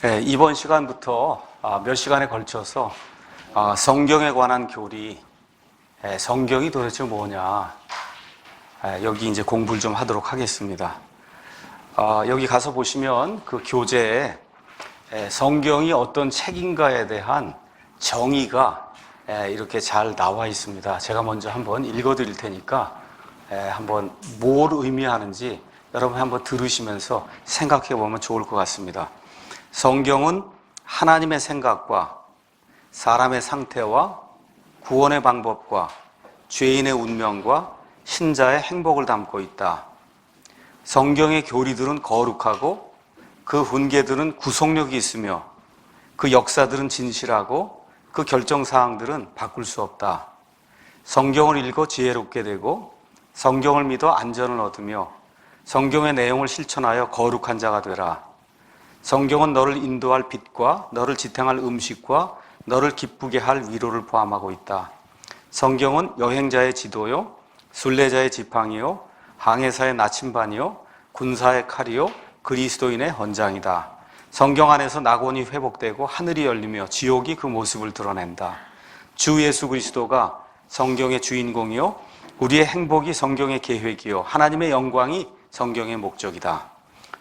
이번 시간부터 몇 시간에 걸쳐서 성경에 관한 교리, 성경이 도대체 뭐냐, 여기 이제 공부를 좀 하도록 하겠습니다. 여기 가서 보시면 그 교재에 성경이 어떤 책인가에 대한 정의가 이렇게 잘 나와 있습니다. 제가 먼저 한번 읽어 드릴 테니까 한번 뭘 의미하는지 여러분 한번 들으시면서 생각해 보면 좋을 것 같습니다. 성경은 하나님의 생각과 사람의 상태와 구원의 방법과 죄인의 운명과 신자의 행복을 담고 있다. 성경의 교리들은 거룩하고 그 훈계들은 구속력이 있으며 그 역사들은 진실하고 그 결정사항들은 바꿀 수 없다. 성경을 읽어 지혜롭게 되고 성경을 믿어 안전을 얻으며 성경의 내용을 실천하여 거룩한 자가 되라. 성경은 너를 인도할 빛과 너를 지탱할 음식과 너를 기쁘게 할 위로를 포함하고 있다. 성경은 여행자의 지도요, 순례자의 지팡이요, 항해사의 나침반이요, 군사의 칼이요, 그리스도인의 헌장이다. 성경 안에서 낙원이 회복되고 하늘이 열리며 지옥이 그 모습을 드러낸다. 주 예수 그리스도가 성경의 주인공이요, 우리의 행복이 성경의 계획이요, 하나님의 영광이 성경의 목적이다.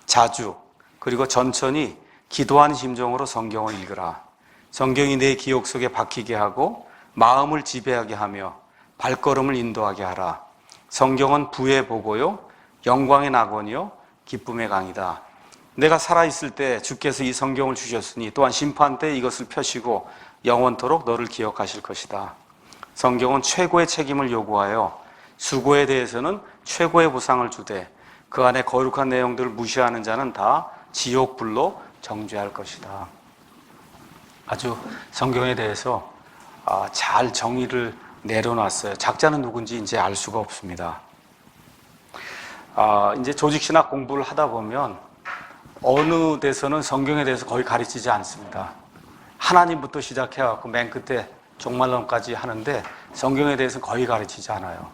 자주 그리고 천천히 기도하는 심정으로 성경을 읽으라. 성경이 내 기억 속에 박히게 하고 마음을 지배하게 하며 발걸음을 인도하게 하라. 성경은 부의 보고요, 영광의 낙원이요, 기쁨의 강이다. 내가 살아있을 때 주께서 이 성경을 주셨으니 또한 심판 때 이것을 펴시고 영원토록 너를 기억하실 것이다. 성경은 최고의 책임을 요구하여 수고에 대해서는 최고의 보상을 주되 그 안에 거룩한 내용들을 무시하는 자는 다 지옥불로 정죄할 것이다. 아주 성경에 대해서 잘 정의를 내려놨어요. 작자는 누군지 이제 알 수가 없습니다. 이제 조직신학 공부를 하다 보면 어느 데서는 성경에 대해서 거의 가르치지 않습니다. 하나님부터 시작해갖고 맨 끝에 종말론까지 하는데 성경에 대해서는 거의 가르치지 않아요.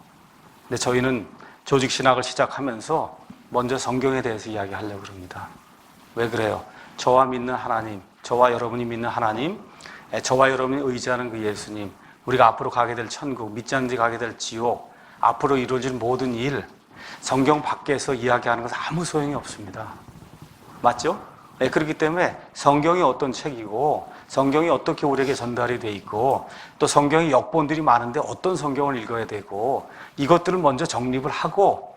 근데 저희는 조직신학을 시작하면서 먼저 성경에 대해서 이야기하려고 그럽니다. 왜 그래요? 저와 믿는 하나님, 저와 여러분이 믿는 하나님, 저와 여러분이 의지하는 그 예수님, 우리가 앞으로 가게 될 천국, 믿지 않는 데 가게 될 지옥, 앞으로 이루어질 모든 일, 성경 밖에서 이야기하는 것은 아무 소용이 없습니다. 맞죠? 그렇기 때문에 성경이 어떤 책이고 성경이 어떻게 우리에게 전달이 돼 있고 또 성경의 역본들이 많은데 어떤 성경을 읽어야 되고 이것들을 먼저 정립을 하고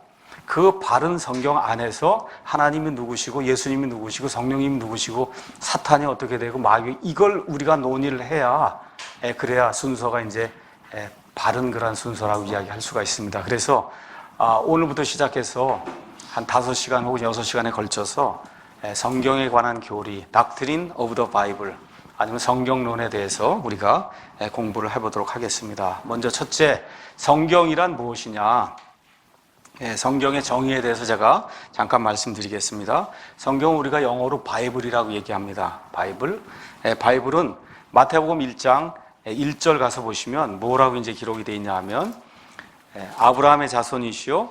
그 바른 성경 안에서 하나님이 누구시고 예수님이 누구시고 성령님이 누구시고 사탄이 어떻게 되고 마귀, 이걸 우리가 논의를 해야 그래야 순서가 이제 바른 그런 순서라고 이야기할 수가 있습니다. 그래서 오늘부터 시작해서 한 5시간 혹은 6시간에 걸쳐서 성경에 관한 교리, Doctrine of the Bible, 아니면 성경론에 대해서 우리가 공부를 해보도록 하겠습니다. 먼저 첫째, 성경이란 무엇이냐? 성경의 정의에 대해서 제가 잠깐 말씀드리겠습니다. 성경은 우리가 영어로 바이블이라고 얘기합니다. 바이블. 바이블은 마태복음 1장 1절 가서 보시면 뭐라고 이제 기록이 되어 있냐 하면 아브라함의 자손이시요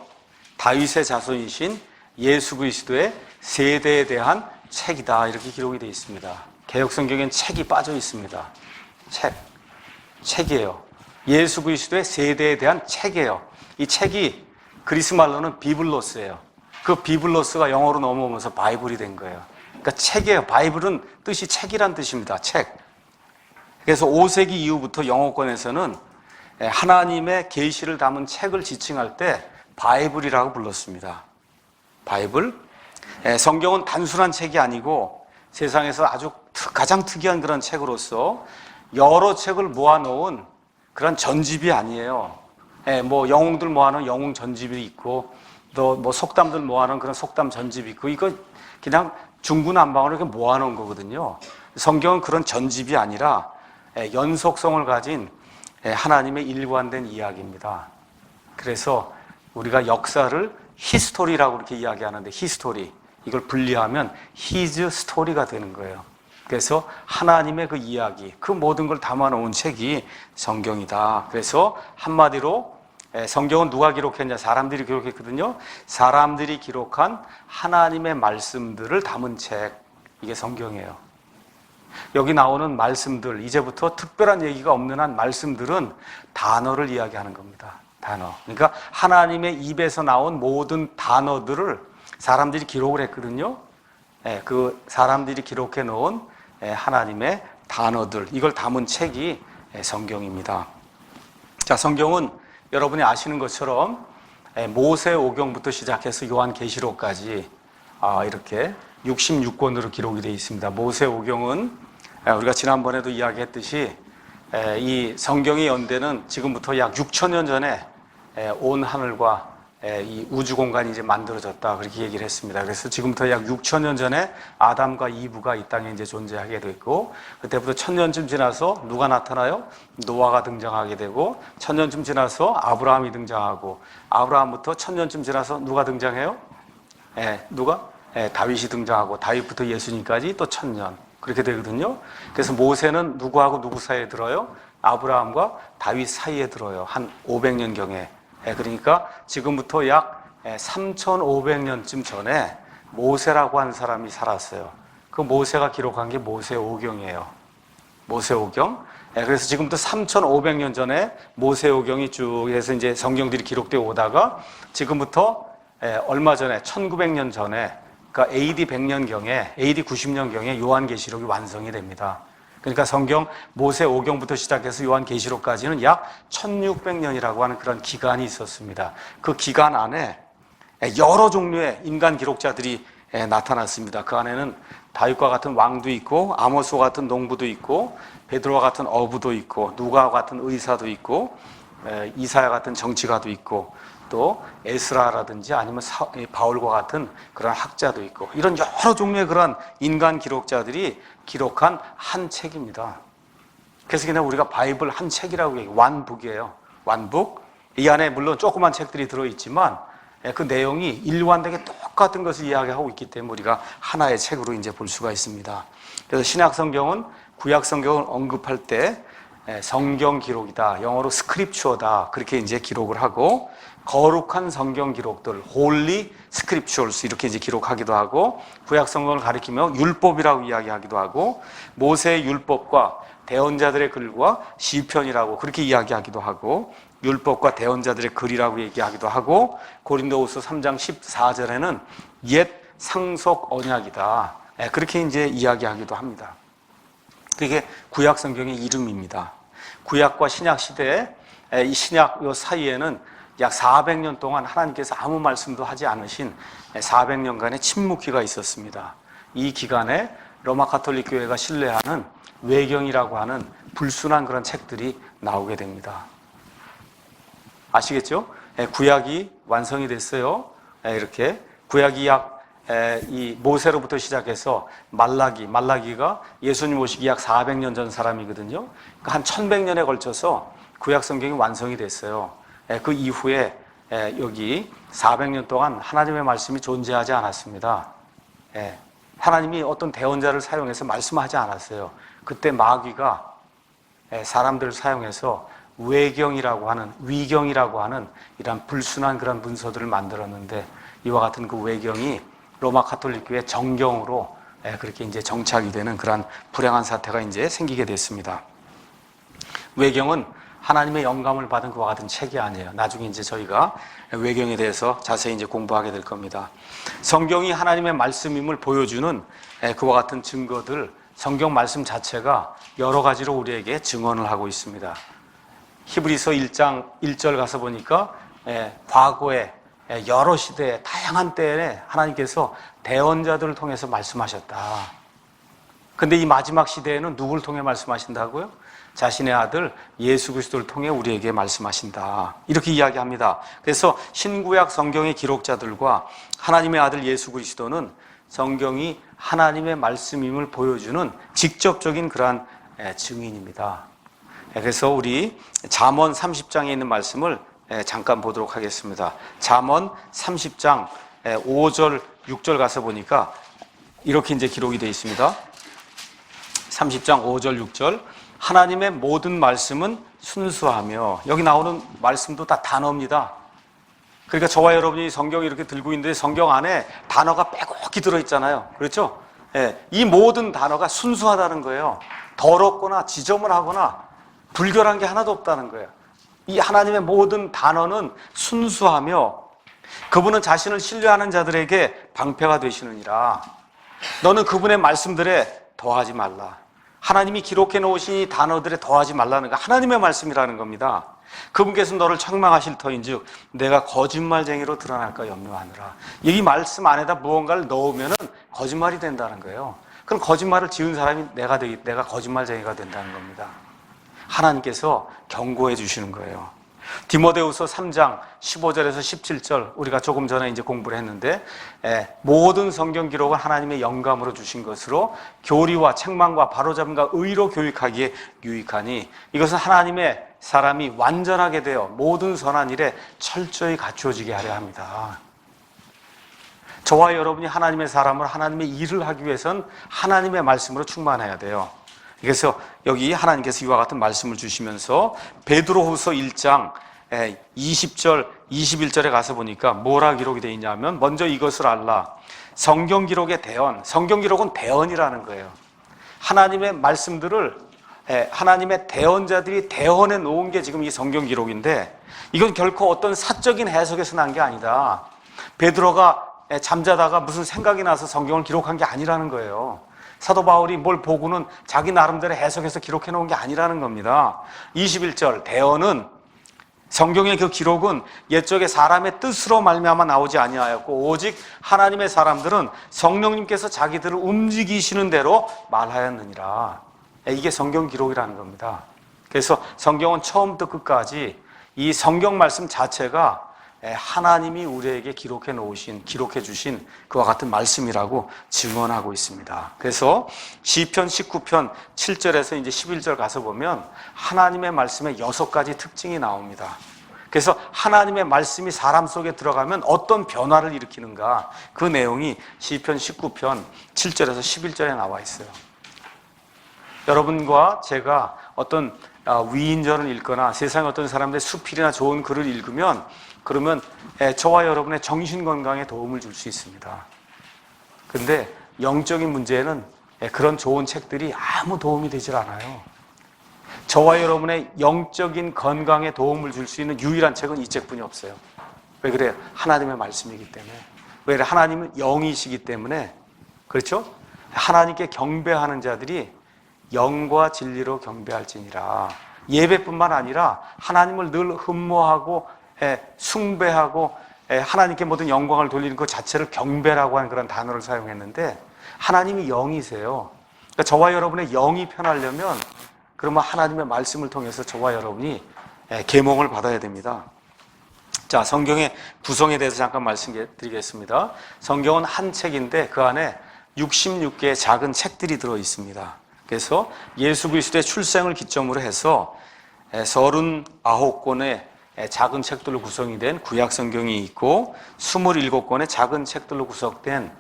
다윗의 자손이신 예수 그리스도의 세대에 대한 책이다, 이렇게 기록이 되어 있습니다. 개역성경엔 책이 빠져 있습니다. 책이에요. 예수 그리스도의 세대에 대한 책이에요. 이 책이 그리스 말로는 비블로스예요. 그 비블로스가 영어로 넘어오면서 바이블이 된 거예요. 그러니까 책이에요. 바이블은 뜻이 책이란 뜻입니다. 책. 그래서 5세기 이후부터 영어권에서는 하나님의 계시를 담은 책을 지칭할 때 바이블이라고 불렀습니다. 바이블. 성경은 단순한 책이 아니고 세상에서 아주 가장 특이한 그런 책으로서 여러 책을 모아놓은 그런 전집이 아니에요. 뭐 영웅들 모아놓은 영웅 전집이 있고 또 뭐 속담들 모아놓은 그런 속담 전집이 있고 이거 그냥 중구난방으로 이렇게 모아놓은 거거든요. 성경은 그런 전집이 아니라 연속성을 가진 하나님의 일관된 이야기입니다. 그래서 우리가 역사를 히스토리라고 이렇게 이야기하는데 히스토리, 이걸 분리하면 His story가 되는 거예요. 그래서 하나님의 그 이야기, 그 모든 걸 담아놓은 책이 성경이다. 그래서 한마디로 성경은 누가 기록했냐? 사람들이 기록했거든요. 사람들이 기록한 하나님의 말씀들을 담은 책, 이게 성경이에요. 여기 나오는 말씀들, 이제부터 특별한 얘기가 없는 한 말씀들은 단어를 이야기하는 겁니다. 단어. 그러니까 하나님의 입에서 나온 모든 단어들을 사람들이 기록을 했거든요. 그 사람들이 기록해 놓은 하나님의 단어들, 이걸 담은 책이 성경입니다. 자, 성경은 여러분이 아시는 것처럼 모세오경부터 시작해서 요한계시록까지 이렇게 66권으로 기록이 되어 있습니다. 모세오경은 우리가 지난번에도 이야기했듯이 이 성경의 연대는 지금부터 약 6,000년 전에 온 하늘과 이 우주 공간이 이제 만들어졌다, 그렇게 얘기를 했습니다. 그래서 지금부터 약 6,000년 전에 아담과 이브가 이 땅에 이제 존재하게 됐고, 그때부터 1,000년쯤 지나서 누가 나타나요? 노아가 등장하게 되고, 1,000년쯤 지나서 아브라함이 등장하고, 아브라함부터 1,000년쯤 지나서 누가 등장해요? 다윗이 등장하고, 다윗부터 예수님까지 또 1,000년, 그렇게 되거든요. 그래서 모세는 누구하고 누구 사이에 들어요? 아브라함과 다윗 사이에 들어요. 한 500년경에. 그러니까 지금부터 약 3,500년쯤 전에 모세라고 하는 사람이 살았어요. 그 모세가 기록한 게 모세오경이에요. 모세오경. 그래서 지금부터 3,500년 전에 모세오경이 쭉 해서 이제 성경들이 기록되어 오다가 지금부터 얼마 전에 1900년 전에, 그러니까 AD 100년경에, AD 90년경에 요한계시록이 완성이 됩니다. 그러니까 성경 모세오경부터 시작해서 요한계시록까지는 약 1600년이라고 하는 그런 기간이 있었습니다. 그 기간 안에 여러 종류의 인간 기록자들이 나타났습니다. 그 안에는 다윗과 같은 왕도 있고, 아모스와 같은 농부도 있고, 베드로와 같은 어부도 있고, 누가와 같은 의사도 있고, 이사야 같은 정치가도 있고, 또 에스라라든지 아니면 바울과 같은 그런 학자도 있고, 이런 여러 종류의 그런 인간 기록자들이 기록한 한 책입니다. 그래서 그냥 우리가 바이블 한 책이라고 얘기해요. 완북이에요. 완북. 이 안에 물론 조그만 책들이 들어있지만 그 내용이 일관되게 똑같은 것을 이야기하고 있기 때문에 우리가 하나의 책으로 이제 볼 수가 있습니다. 그래서 신약 성경은, 구약 성경을 언급할 때 성경 기록이다, 영어로 스크립처다, 그렇게 이제 기록을 하고, 거룩한 성경 기록들, Holy Scriptures, 이렇게 이제 기록하기도 하고, 구약 성경을 가리키며 율법이라고 이야기하기도 하고, 모세의 율법과 대언자들의 글과 시편이라고 그렇게 이야기하기도 하고, 율법과 대언자들의 글이라고 얘기하기도 하고, 고린도후서 3장 14절에는 옛 상속 언약이다, 그렇게 이제 이야기하기도 합니다. 그게 구약 성경의 이름입니다. 구약과 신약 시대에, 이 신약 요 사이에는 약 400년 동안 하나님께서 아무 말씀도 하지 않으신 400년간의 침묵기가 있었습니다. 이 기간에 로마 가톨릭 교회가 신뢰하는 외경이라고 하는 불순한 그런 책들이 나오게 됩니다. 아시겠죠? 구약이 완성이 됐어요. 이렇게 구약이 약 이 모세로부터 시작해서 말라기가 예수님 오시기 약 400년 전 사람이거든요. 그러니까 한 1100년에 걸쳐서 구약 성경이 완성이 됐어요. 그 이후에 여기 400년 동안 하나님의 말씀이 존재하지 않았습니다. 하나님이 어떤 대언자를 사용해서 말씀하지 않았어요. 그때 마귀가 사람들을 사용해서 위경이라고 하는 이런 불순한 그런 문서들을 만들었는데, 이와 같은 그 외경이 로마 가톨릭 교회 정경으로 그렇게 이제 정착이 되는 그런 불행한 사태가 이제 생기게 됐습니다. 외경은 하나님의 영감을 받은 그와 같은 책이 아니에요. 나중에 이제 저희가 외경에 대해서 자세히 이제 공부하게 될 겁니다. 성경이 하나님의 말씀임을 보여주는 그와 같은 증거들, 성경 말씀 자체가 여러 가지로 우리에게 증언을 하고 있습니다. 히브리서 1장 1절 가서 보니까 과거에 여러 시대에 다양한 때에 하나님께서 대언자들을 통해서 말씀하셨다. 근데 이 마지막 시대에는 누구를 통해 말씀하신다고요? 자신의 아들 예수 그리스도를 통해 우리에게 말씀하신다, 이렇게 이야기합니다. 그래서 신구약 성경의 기록자들과 하나님의 아들 예수 그리스도는 성경이 하나님의 말씀임을 보여주는 직접적인 그러한 증인입니다. 그래서 우리 잠언 30장에 있는 말씀을 잠깐 보도록 하겠습니다. 잠언 30장 5절 6절 가서 보니까 이렇게 이제 기록이 되어 있습니다. 30장 5절 6절, 하나님의 모든 말씀은 순수하며, 여기 나오는 말씀도 다 단어입니다. 그러니까 저와 여러분이 성경을 이렇게 들고 있는데 성경 안에 단어가 빼곡히 들어있잖아요. 그렇죠? 이 모든 단어가 순수하다는 거예요. 더럽거나 지저분하거나 불결한 게 하나도 없다는 거예요. 이 하나님의 모든 단어는 순수하며 그분은 자신을 신뢰하는 자들에게 방패가 되시느니라. 너는 그분의 말씀들에 더하지 말라. 하나님이 기록해 놓으신 이 단어들에 더하지 말라는 거, 하나님의 말씀이라는 겁니다. 그분께서 너를 책망하실 터인즉 내가 거짓말쟁이로 드러날까 염려하느라. 이 말씀 안에다 무언가를 넣으면은 거짓말이 된다는 거예요. 그럼 거짓말을 지은 사람이 내가 거짓말쟁이가 된다는 겁니다. 하나님께서 경고해 주시는 거예요. 디모데후서 3장 15절에서 17절 우리가 조금 전에 이제 공부를 했는데, 모든 성경 기록은 하나님의 영감으로 주신 것으로 교리와 책망과 바로잡음과 의로 교육하기에 유익하니 이것은 하나님의 사람이 완전하게 되어 모든 선한 일에 철저히 갖추어지게 하려 합니다. 저와 여러분이 하나님의 사람을, 하나님의 일을 하기 위해선 하나님의 말씀으로 충만해야 돼요. 그래서 여기 하나님께서 이와 같은 말씀을 주시면서 베드로후서 1장 20절, 21절에 가서 보니까 뭐라 기록이 되어 있냐면, 먼저 이것을 알라. 성경 기록의 대언, 성경 기록은 대언이라는 거예요. 하나님의 말씀들을 하나님의 대언자들이 대언해 놓은 게 지금 이 성경 기록인데, 이건 결코 어떤 사적인 해석에서 난 게 아니다. 베드로가 잠자다가 무슨 생각이 나서 성경을 기록한 게 아니라는 거예요. 사도 바울이 뭘 보고는 자기 나름대로 해석해서 기록해 놓은 게 아니라는 겁니다. 21절 대언은, 성경의 그 기록은 옛적에 사람의 뜻으로 말미암아 나오지 아니하였고 오직 하나님의 사람들은 성령님께서 자기들을 움직이시는 대로 말하였느니라. 이게 성경 기록이라는 겁니다. 그래서 성경은 처음부터 끝까지 이 성경 말씀 자체가 하나님이 우리에게 기록해 주신 그와 같은 말씀이라고 증언하고 있습니다. 그래서 시편 19편 7절에서 이제 11절 가서 보면 하나님의 말씀에 6가지 특징이 나옵니다. 그래서 하나님의 말씀이 사람 속에 들어가면 어떤 변화를 일으키는가, 그 내용이 시편 19편 7절에서 11절에 나와 있어요. 여러분과 제가 어떤 위인전을 읽거나 세상의 어떤 사람들의 수필이나 좋은 글을 읽으면, 그러면 저와 여러분의 정신 건강에 도움을 줄 수 있습니다. 그런데 영적인 문제에는 그런 좋은 책들이 아무 도움이 되질 않아요. 저와 여러분의 영적인 건강에 도움을 줄 수 있는 유일한 책은 이 책뿐이 없어요. 왜 그래요? 하나님의 말씀이기 때문에. 왜 그래요? 하나님은 영이시기 때문에. 그렇죠? 하나님께 경배하는 자들이 영과 진리로 경배할지니라. 예배뿐만 아니라 하나님을 늘 흠모하고 숭배하고 하나님께 모든 영광을 돌리는 것 자체를 경배라고 하는 그런 단어를 사용했는데, 하나님이 영이세요. 그러니까 저와 여러분의 영이 편하려면, 그러면 하나님의 말씀을 통해서 저와 여러분이 계몽을 받아야 됩니다. 자, 성경의 구성에 대해서 잠깐 말씀드리겠습니다. 성경은 한 책인데 그 안에 66개의 작은 책들이 들어 있습니다. 그래서 예수 그리스도의 출생을 기점으로 해서 39권의 작은 책들로 구성이 된 구약 성경이 있고 27권의 작은 책들로 구성된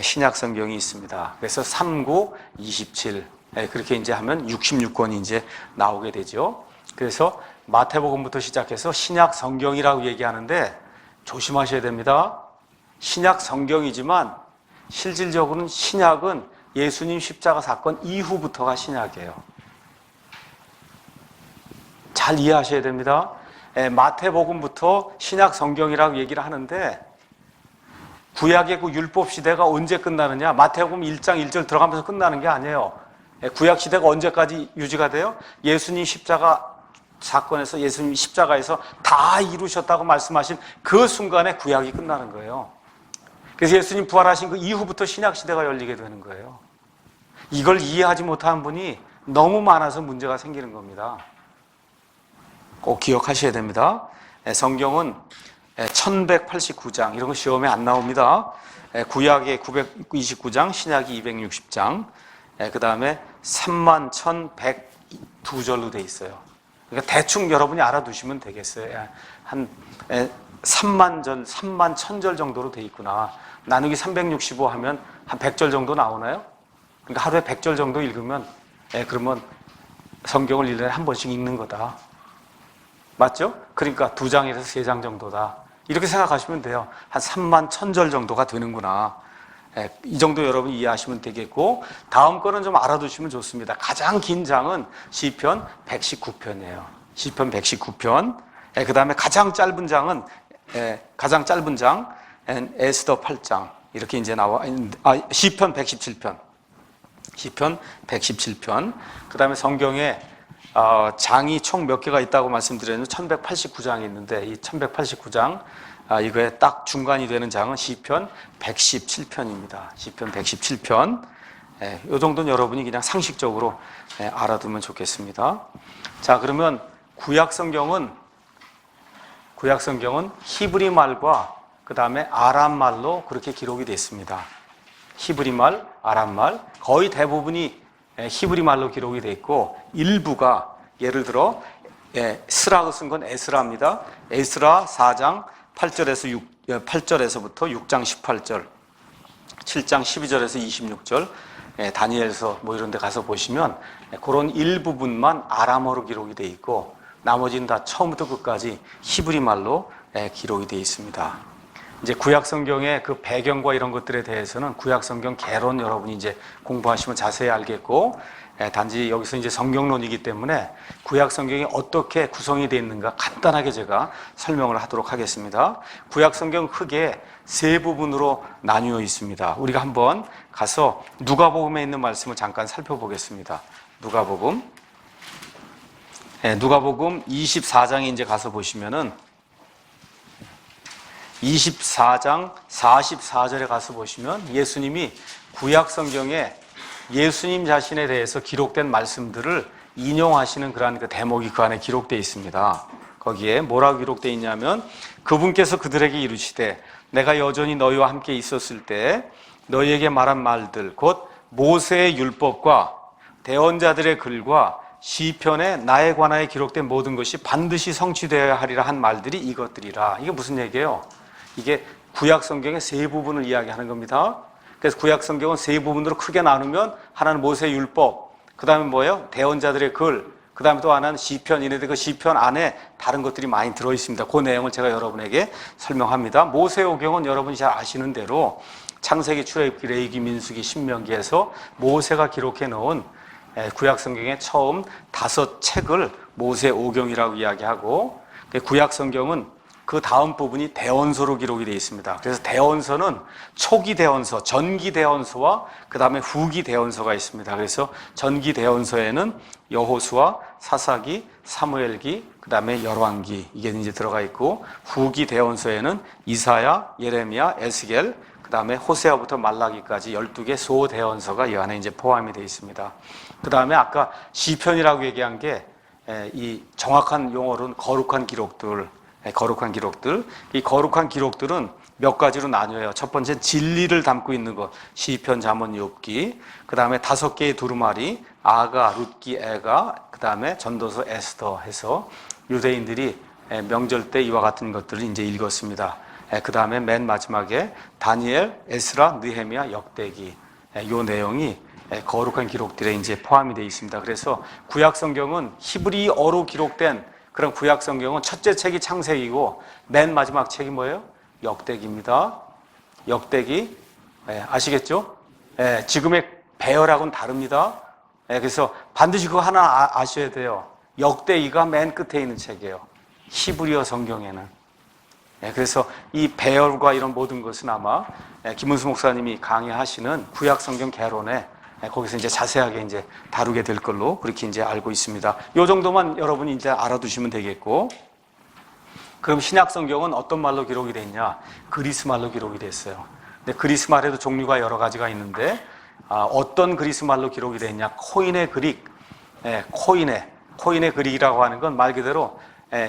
신약 성경이 있습니다. 그래서 39, 27 그렇게 이제 하면 66권이 이제 나오게 되죠. 그래서 마태복음부터 시작해서 신약 성경이라고 얘기하는데 조심하셔야 됩니다. 신약 성경이지만 실질적으로는 신약은 예수님 십자가 사건 이후부터가 신약이에요. 잘 이해하셔야 됩니다. 마태복음부터 신약 성경이라고 얘기를 하는데, 구약의 그 율법 시대가 언제 끝나느냐? 마태복음 1장 1절 들어가면서 끝나는 게 아니에요. 구약 시대가 언제까지 유지가 돼요? 예수님 십자가 사건에서, 예수님 십자가에서 다 이루셨다고 말씀하신 그 순간에 구약이 끝나는 거예요. 그래서 예수님 부활하신 그 이후부터 신약 시대가 열리게 되는 거예요. 이걸 이해하지 못한 분이 너무 많아서 문제가 생기는 겁니다. 꼭 기억하셔야 됩니다. 성경은 1189장, 이런 거 시험에 안 나옵니다. 구약의 929장, 신약이 260장, 그 다음에 31,102절로 돼 있어요. 그러니까 대충 여러분이 알아두시면 되겠어요. 한 3만 1,000절 정도로 돼 있구나. 나누기 365 하면 한 100절 정도 나오나요? 그러니까 하루에 100절 정도 읽으면, 그러면 성경을 1년에 한 번씩 읽는 거다. 맞죠? 그러니까 2장에서 3장 정도다. 이렇게 생각하시면 돼요. 한 31,000절 정도가 되는구나. 이 정도 여러분 이해하시면 되겠고, 다음 거는 좀 알아두시면 좋습니다. 가장 긴 장은 시편 119편이에요. 시편 119편. 그 다음에 가장 짧은 장은 에스더 8장. 이렇게 이제 시편 117편. 시편 117편. 그 다음에 성경에 장이 총 몇 개가 있다고 말씀드렸는데 1189장이 있는데, 이 1189장 이거에 딱 중간이 되는 장은 시편 117편입니다. 시편 117편. 이 정도는 여러분이 그냥 상식적으로 알아두면 좋겠습니다. 자, 그러면 구약 성경은 히브리 말과 그 다음에 아람 말로 그렇게 기록이 됐습니다. 히브리 말, 아람 말, 거의 대부분이 히브리 말로 기록이 돼 있고, 일부가 예를 들어 스라고 쓴 건 에스라입니다. 에스라 4장 8절에서부터 6장 18절, 7장 12절에서 26절, 다니엘서 뭐 이런 데 가서 보시면 그런 일부분만 아람어로 기록이 돼 있고, 나머지는 다 처음부터 끝까지 히브리 말로 기록이 돼 있습니다. 이제 구약 성경의 그 배경과 이런 것들에 대해서는 구약 성경 개론 여러분이 이제 공부하시면 자세히 알겠고, 단지 여기서 이제 성경론이기 때문에 구약 성경이 어떻게 구성이 되어 있는가 간단하게 제가 설명을 하도록 하겠습니다. 구약 성경 크게 세 부분으로 나뉘어 있습니다. 우리가 한번 가서 누가복음에 있는 말씀을 잠깐 살펴보겠습니다. 누가복음 24장에 이제 가서 보시면은 24장 44절에 가서 보시면 예수님이 구약 성경에 예수님 자신에 대해서 기록된 말씀들을 인용하시는 그러한 그 대목이 그 안에 기록되어 있습니다. 거기에 뭐라고 기록되어 있냐면, 그분께서 그들에게 이르시되 내가 여전히 너희와 함께 있었을 때 너희에게 말한 말들 곧 모세의 율법과 대언자들의 글과 시편에 나에 관하여 기록된 모든 것이 반드시 성취되어야 하리라 한 말들이 이것들이라. 이게 무슨 얘기예요? 이게 구약 성경의 세 부분을 이야기하는 겁니다. 그래서 구약 성경은 세 부분으로 크게 나누면, 하나는 모세의 율법, 그 다음에 뭐예요? 대언자들의 글, 그 다음에 또 하나는 시편. 이런데 그 시편 안에 다른 것들이 많이 들어있습니다. 그 내용을 제가 여러분에게 설명합니다. 모세오경은 여러분이 잘 아시는 대로 창세기, 출애굽기, 레위기, 민수기, 신명기에서 모세가 기록해 놓은 구약 성경의 처음 5책을 모세오경이라고 이야기하고, 구약 성경은 그 다음 부분이 대언서로 기록이 되어 있습니다. 그래서 대언서는 초기 대언서, 전기 대언서와 그 다음에 후기 대언서가 있습니다. 그래서 전기 대언서에는 여호수아, 사사기, 사무엘기, 그 다음에 열왕기 이게 이제 들어가 있고, 후기 대언서에는 이사야, 예레미야, 에스겔, 그 다음에 호세아부터 말라기까지 12개 소대언서가 이 안에 이제 포함이 되어 있습니다. 그 다음에 아까 시편이라고 얘기한 게 이 정확한 용어로는 거룩한 기록들. 이 거룩한 기록들은 몇 가지로 나뉘어요. 첫 번째는 진리를 담고 있는 것, 시편, 잠언, 욥기. 그 다음에 5개의 두루마리, 아가, 룻기, 에가, 그 다음에 전도서, 에스더 해서 유대인들이 명절 때 이와 같은 것들을 이제 읽었습니다. 그 다음에 맨 마지막에 다니엘, 에스라, 느헤미야, 역대기. 이 내용이 거룩한 기록들에 이제 포함이 되어 있습니다. 그래서 구약 성경은 히브리어로 기록된 그런 구약 성경은 첫째 책이 창세기고, 맨 마지막 책이 뭐예요? 역대기입니다. 역대기. 아시겠죠? 지금의 배열하고는 다릅니다. 그래서 반드시 그거 하나 아셔야 돼요. 역대기가 맨 끝에 있는 책이에요. 히브리어 성경에는. 그래서 이 배열과 이런 모든 것은 아마 김은수 목사님이 강의하시는 구약 성경 개론에 거기서 이제 자세하게 이제 다루게 될 걸로 그렇게 이제 알고 있습니다. 요 정도만 여러분이 이제 알아두시면 되겠고, 그럼 신약 성경은 어떤 말로 기록이 됐냐? 그리스 말로 기록이 됐어요. 근데 그리스 말에도 종류가 여러 가지가 있는데, 어떤 그리스 말로 기록이 됐냐? 코인의 그릭, 코인의 그릭이라고 하는 건 말 그대로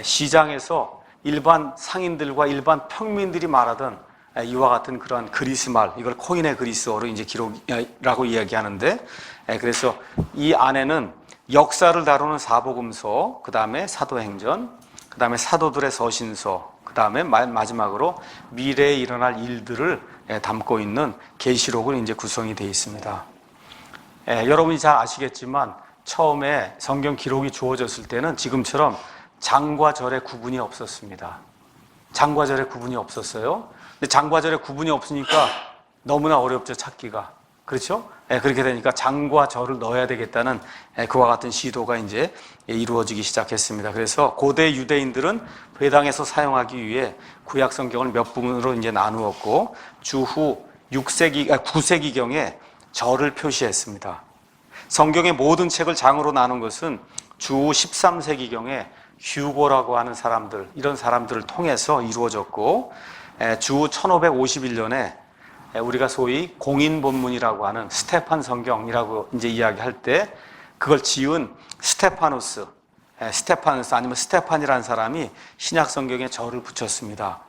시장에서 일반 상인들과 일반 평민들이 말하던 이와 같은 그러한 그리스 말, 이걸 코인의 그리스어로 이제 기록이라고 이야기하는데, 그래서 이 안에는 역사를 다루는 사복음서, 그 다음에 사도행전, 그 다음에 사도들의 서신서, 그 다음에 마지막으로 미래에 일어날 일들을 담고 있는 계시록을 이제 구성이 되어 있습니다. 여러분이 잘 아시겠지만 처음에 성경 기록이 주어졌을 때는 지금처럼 장과 절의 구분이 없었습니다. 장과 절의 구분이 없었어요. 근데 장과 절의 구분이 없으니까 너무나 어렵죠, 찾기가. 그렇죠? 그렇게 되니까 장과 절을 넣어야 되겠다는 그와 같은 시도가 이제 이루어지기 시작했습니다. 그래서 고대 유대인들은 회당에서 사용하기 위해 구약 성경을 몇 부분으로 이제 나누었고 주후 9세기경에 절을 표시했습니다. 성경의 모든 책을 장으로 나눈 것은 주후 13세기경에 휴고라고 하는 사람들, 이런 사람들을 통해서 이루어졌고, 주후 1551년에 우리가 소위 공인본문이라고 하는 스테판 성경이라고 이제 이야기할 때 그걸 지은 스테파누스 아니면 스테판이라는 사람이 신약 성경에 절을 붙였습니다.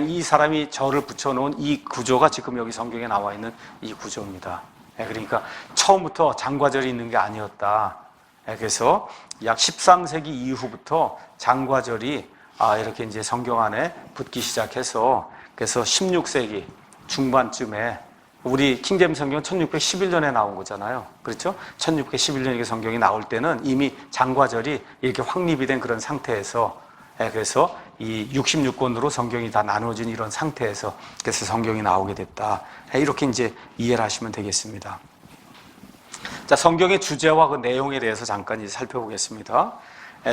이 사람이 절을 붙여놓은 이 구조가 지금 여기 성경에 나와 있는 이 구조입니다. 그러니까 처음부터 장과절이 있는 게 아니었다. 그래서 약 13세기 이후부터 장과절이 이렇게 이제 성경 안에 붙기 시작해서 그래서 16세기 중반쯤에 우리 킹제임스 성경은 1611년에 나온 거잖아요. 그렇죠? 1611년에 성경이 나올 때는 이미 장과절이 이렇게 확립이 된 그런 상태에서 그래서 이 66권으로 성경이 다 나눠진 이런 상태에서 그래서 성경이 나오게 됐다. 이렇게 이제 이해를 하시면 되겠습니다. 자, 성경의 주제와 그 내용에 대해서 잠깐 이제 살펴보겠습니다.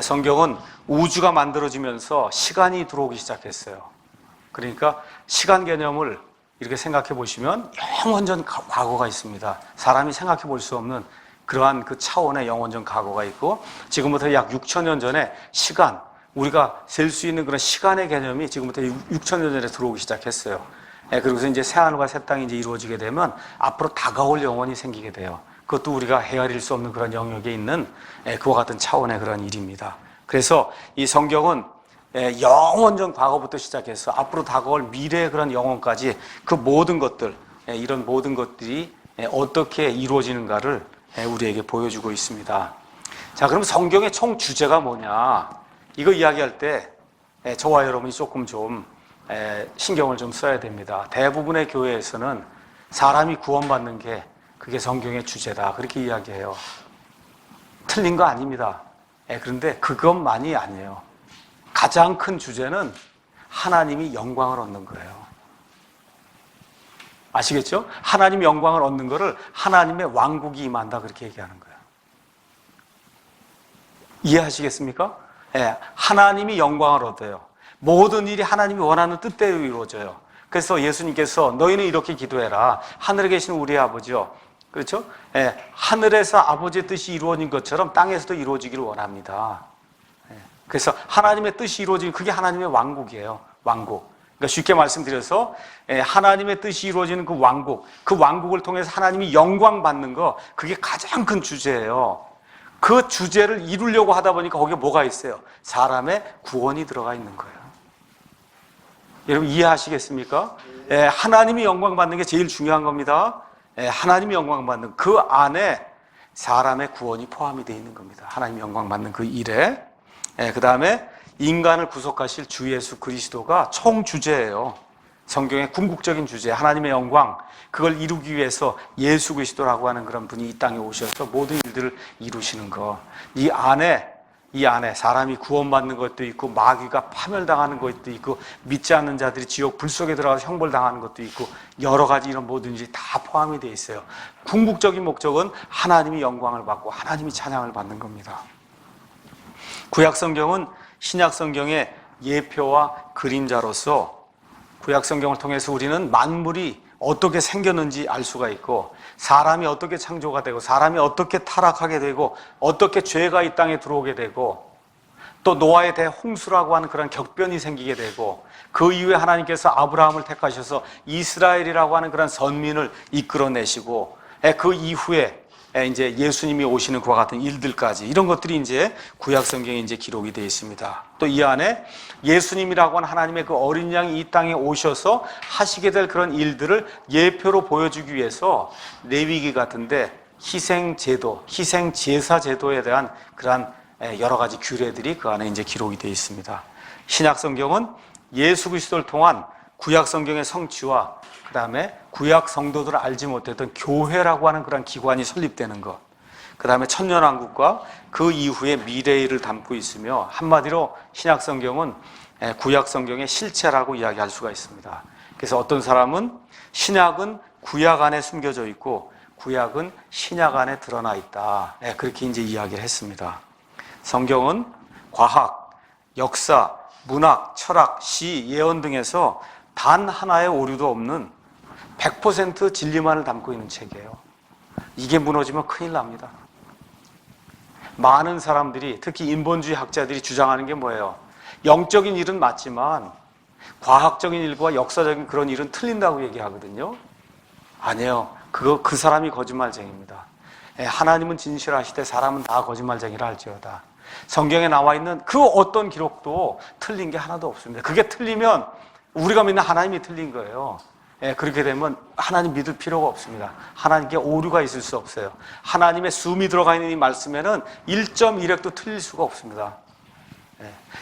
성경은 우주가 만들어지면서 시간이 들어오기 시작했어요. 그러니까 시간 개념을 이렇게 생각해 보시면 영원전 과거가 있습니다. 사람이 생각해 볼 수 없는 그러한 그 차원의 영원전 과거가 있고 지금부터 약 6천년 전에 시간, 우리가 셀 수 있는 그런 시간의 개념이 지금부터 6천년 전에 들어오기 시작했어요. 그리고서 이제 새하늘과 새 땅이 이제 이루어지게 되면 앞으로 다가올 영혼이 생기게 돼요. 그것도 우리가 헤아릴 수 없는 그런 영역에 있는 그와 같은 차원의 그런 일입니다. 그래서 이 성경은 영원전 과거부터 시작해서 앞으로 다가올 미래의 그런 영혼까지 그 모든 것들, 이런 모든 것들이 어떻게 이루어지는가를 우리에게 보여주고 있습니다. 자, 그럼 성경의 총 주제가 뭐냐? 이거 이야기할 때 저와 여러분이 조금 좀 신경을 좀 써야 됩니다. 대부분의 교회에서는 사람이 구원받는 게 그게 성경의 주제다. 그렇게 이야기해요. 틀린 거 아닙니다. 그런데 그것만이 아니에요. 가장 큰 주제는 하나님이 영광을 얻는 거예요. 아시겠죠? 하나님이 영광을 얻는 거를 하나님의 왕국이 임한다 그렇게 얘기하는 거예요. 이해하시겠습니까? 하나님이 영광을 얻어요. 모든 일이 하나님이 원하는 뜻대로 이루어져요. 그래서 예수님께서 너희는 이렇게 기도해라. 하늘에 계신 우리 아버지요. 그렇죠? 하늘에서 아버지의 뜻이 이루어진 것처럼 땅에서도 이루어지기를 원합니다. 그래서 하나님의 뜻이 이루어지는 그게 하나님의 왕국이에요. 왕국. 그러니까 쉽게 말씀드려서 하나님의 뜻이 이루어지는 그 왕국을 통해서 하나님이 영광 받는 거 그게 가장 큰 주제예요. 그 주제를 이루려고 하다 보니까 거기에 뭐가 있어요? 사람의 구원이 들어가 있는 거예요. 여러분 이해하시겠습니까? 하나님이 영광 받는 게 제일 중요한 겁니다. 하나님이 영광 받는 그 안에 사람의 구원이 포함이 되어 있는 겁니다. 하나님이 영광 받는 그 일에. 그 다음에 인간을 구속하실 주 예수 그리스도가 총 주제예요. 성경의 궁극적인 주제, 하나님의 영광, 그걸 이루기 위해서 예수 그리스도라고 하는 그런 분이 이 땅에 오셔서 모든 일들을 이루시는 거. 이 안에 사람이 구원받는 것도 있고 마귀가 파멸당하는 것도 있고 믿지 않는 자들이 지옥 불 속에 들어가서 형벌당하는 것도 있고 여러 가지 이런 모든 일이 다 포함이 되어 있어요. 궁극적인 목적은 하나님이 영광을 받고 하나님이 찬양을 받는 겁니다. 구약 성경은 신약 성경의 예표와 그림자로서 구약 성경을 통해서 우리는 만물이 어떻게 생겼는지 알 수가 있고 사람이 어떻게 창조가 되고 사람이 어떻게 타락하게 되고 어떻게 죄가 이 땅에 들어오게 되고 또 노아의 대홍수라고 하는 그런 격변이 생기게 되고 그 이후에 하나님께서 아브라함을 택하셔서 이스라엘이라고 하는 그런 선민을 이끌어내시고 그 이후에 이제 예수님이 오시는 그와 같은 일들까지 이런 것들이 이제 구약 성경에 이제 기록이 되어 있습니다. 또 이 안에 예수님이라고 하는 하나님의 그 어린 양이 이 땅에 오셔서 하시게 될 그런 일들을 예표로 보여주기 위해서 레위기 같은데 희생제도, 희생제사 제도에 대한 그러한 여러 가지 규례들이 그 안에 이제 기록이 되어 있습니다. 신약 성경은 예수 그리스도를 통한 구약 성경의 성취와 그 다음에 구약 성도들을 알지 못했던 교회라고 하는 그런 기관이 설립되는 것, 그 다음에 천년왕국과 그 이후의 미래를 담고 있으며 한마디로 신약 성경은 구약 성경의 실체라고 이야기할 수가 있습니다. 그래서 어떤 사람은 신약은 구약 안에 숨겨져 있고 구약은 신약 안에 드러나 있다. 그렇게 이제 이야기를 했습니다. 성경은 과학, 역사, 문학, 철학, 시, 예언 등에서 단 하나의 오류도 없는 100% 진리만을 담고 있는 책이에요. 이게 무너지면 큰일 납니다. 많은 사람들이, 특히 인본주의 학자들이 주장하는 게 뭐예요? 영적인 일은 맞지만 과학적인 일과 역사적인 그런 일은 틀린다고 얘기하거든요. 아니에요. 그 사람이 거짓말쟁이입니다. 하나님은 진실하시되 사람은 다 거짓말쟁이라 할지어다. 성경에 나와 있는 그 어떤 기록도 틀린 게 하나도 없습니다. 그게 틀리면 우리가 믿는 하나님이 틀린 거예요. 그렇게 되면 하나님 믿을 필요가 없습니다. 하나님께 오류가 있을 수 없어요. 하나님의 숨이 들어가 있는 이 말씀에는 1.1획도 틀릴 수가 없습니다.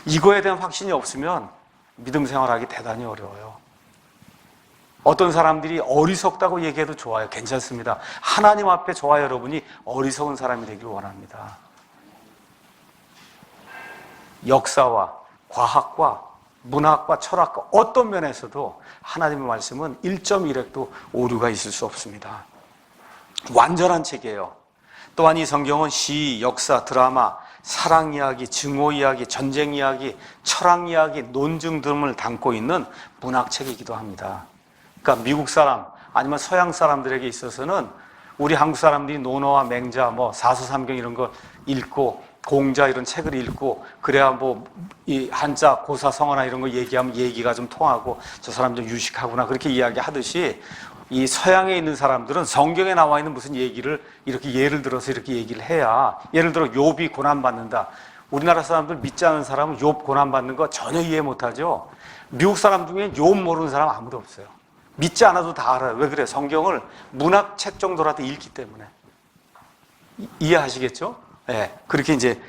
이거에 대한 확신이 없으면 믿음 생활하기 대단히 어려워요. 어떤 사람들이 어리석다고 얘기해도 좋아요. 괜찮습니다. 하나님 앞에 저와 여러분이 어리석은 사람이 되길 원합니다. 역사와 과학과 문학과 철학과 어떤 면에서도 하나님의 말씀은 1.1획도 오류가 있을 수 없습니다. 완전한 책이에요. 또한 이 성경은 시, 역사, 드라마, 사랑 이야기, 증오 이야기, 전쟁 이야기, 철학 이야기, 논증 등을 담고 있는 문학책이기도 합니다. 그러니까 미국 사람 아니면 서양 사람들에게 있어서는 우리 한국 사람들이 논어와 맹자, 사서삼경 이런 거 읽고 공자 이런 책을 읽고 그래야 이 한자 고사성어나 이런 거 얘기하면 얘기가 좀 통하고 저 사람 좀 유식하구나 그렇게 이야기하듯이 이 서양에 있는 사람들은 성경에 나와 있는 무슨 얘기를 이렇게 예를 들어서 이렇게 얘기를 해야, 예를 들어 욥이 고난받는다. 우리나라 사람들 믿지 않는 사람은 욥 고난받는 거 전혀 이해 못하죠. 미국 사람 중에 욥 모르는 사람 아무도 없어요. 믿지 않아도 다 알아요. 왜 그래요? 성경을 문학책 정도라도 읽기 때문에. 이해하시겠죠? 그렇게 이제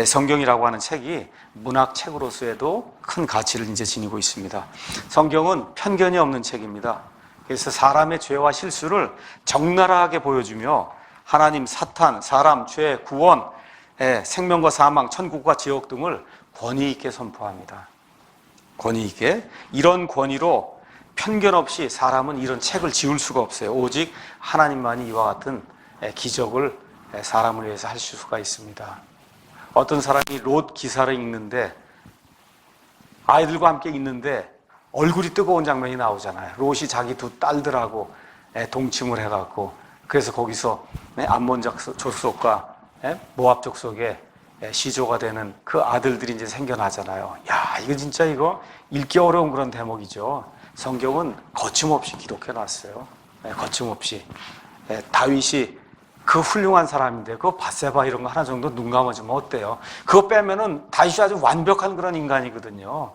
성경이라고 하는 책이 문학책으로서에도 큰 가치를 이제 지니고 있습니다. 성경은 편견이 없는 책입니다. 그래서 사람의 죄와 실수를 적나라하게 보여주며 하나님, 사탄, 사람, 죄, 구원, 생명과 사망, 천국과 지옥 등을 권위 있게 선포합니다. 권위 있게. 이런 권위로 편견 없이 사람은 이런 책을 지을 수가 없어요. 오직 하나님만이 이와 같은 기적을 사람을 위해서 하실 수가 있습니다. 어떤 사람이 롯 기사를 읽는데 아이들과 함께 읽는데 얼굴이 뜨거운 장면이 나오잖아요. 롯이 자기 두 딸들하고 동침을 해갖고 그래서 거기서 암몬 족속과 모압 족속의 시조가 되는 그 아들들이 이제 생겨나잖아요. 야, 이거 진짜 이거 읽기 어려운 그런 대목이죠. 성경은 거침없이 기록해놨어요. 거침없이. 다윗이 그 훌륭한 사람인데 그 밧세바 이런 거 하나 정도 눈 감아주면 어때요? 그거 빼면은 다윗이 아주 완벽한 그런 인간이거든요.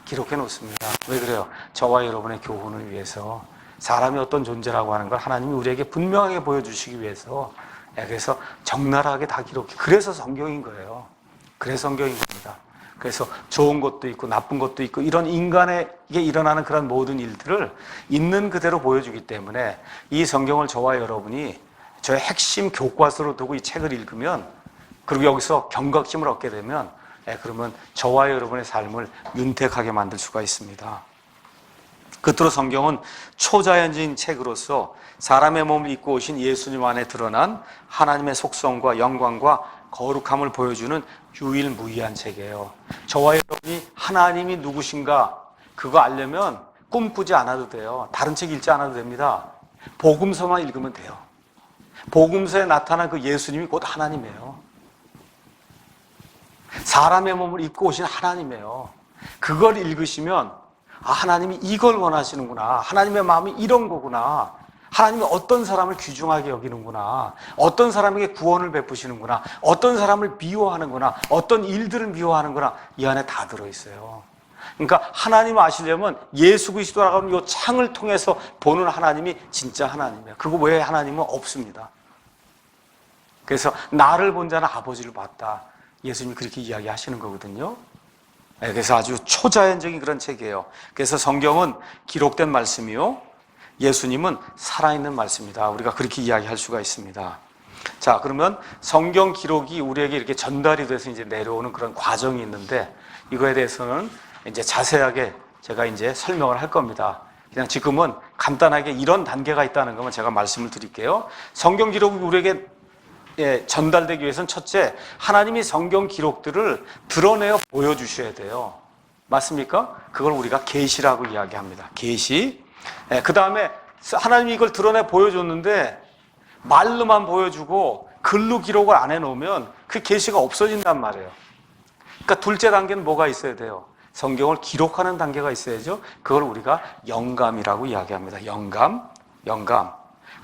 기록해 놓습니다. 왜 그래요? 저와 여러분의 교훈을 위해서, 사람이 어떤 존재라고 하는 걸 하나님이 우리에게 분명하게 보여주시기 위해서, 그래서 적나라하게 다 기록해. 그래서 성경인 거예요. 그래서 성경인 겁니다. 그래서 좋은 것도 있고 나쁜 것도 있고 이런 인간에게 일어나는 그런 모든 일들을 있는 그대로 보여주기 때문에 이 성경을 저와 여러분이 저의 핵심 교과서로 두고 이 책을 읽으면, 그리고 여기서 경각심을 얻게 되면, 그러면 저와 여러분의 삶을 윤택하게 만들 수가 있습니다. 끝으로 성경은 초자연적인 책으로서 사람의 몸을 입고 오신 예수님 안에 드러난 하나님의 속성과 영광과 거룩함을 보여주는 유일무이한 책이에요. 저와 여러분이 하나님이 누구신가 그거 알려면 꿈꾸지 않아도 돼요. 다른 책 읽지 않아도 됩니다. 복음서만 읽으면 돼요. 복음서에 나타난 그 예수님이 곧 하나님이에요. 사람의 몸을 입고 오신 하나님이에요. 그걸 읽으시면 하나님이 이걸 원하시는구나. 하나님의 마음이 이런 거구나. 하나님이 어떤 사람을 귀중하게 여기는구나. 어떤 사람에게 구원을 베푸시는구나. 어떤 사람을 미워하는구나. 어떤 일들을 미워하는구나. 이 안에 다 들어있어요. 그러니까 하나님을 아시려면 예수 그리스도라고 하는 이 창을 통해서 보는 하나님이 진짜 하나님이에요. 그거 외에 하나님은 없습니다. 그래서 나를 본 자는 아버지를 봤다. 예수님이 그렇게 이야기하시는 거거든요. 그래서 아주 초자연적인 그런 책이에요. 그래서 성경은 기록된 말씀이요, 예수님은 살아있는 말씀이다. 우리가 그렇게 이야기할 수가 있습니다. 자, 그러면 성경 기록이 우리에게 이렇게 전달이 돼서 이제 내려오는 그런 과정이 있는데, 이거에 대해서는 이제 자세하게 제가 이제 설명을 할 겁니다. 그냥 지금은 간단하게 이런 단계가 있다는 것만 제가 말씀을 드릴게요. 성경 기록이 우리에게 전달되기 위해서는 첫째, 하나님이 성경 기록들을 드러내어 보여주셔야 돼요. 맞습니까? 그걸 우리가 계시라고 이야기합니다. 계시. 그 다음에 하나님이 이걸 드러내 보여줬는데 말로만 보여주고 글로 기록을 안 해놓으면 그 계시가 없어진단 말이에요. 그러니까 둘째 단계는 뭐가 있어야 돼요? 성경을 기록하는 단계가 있어야죠. 그걸 우리가 영감이라고 이야기합니다. 영감.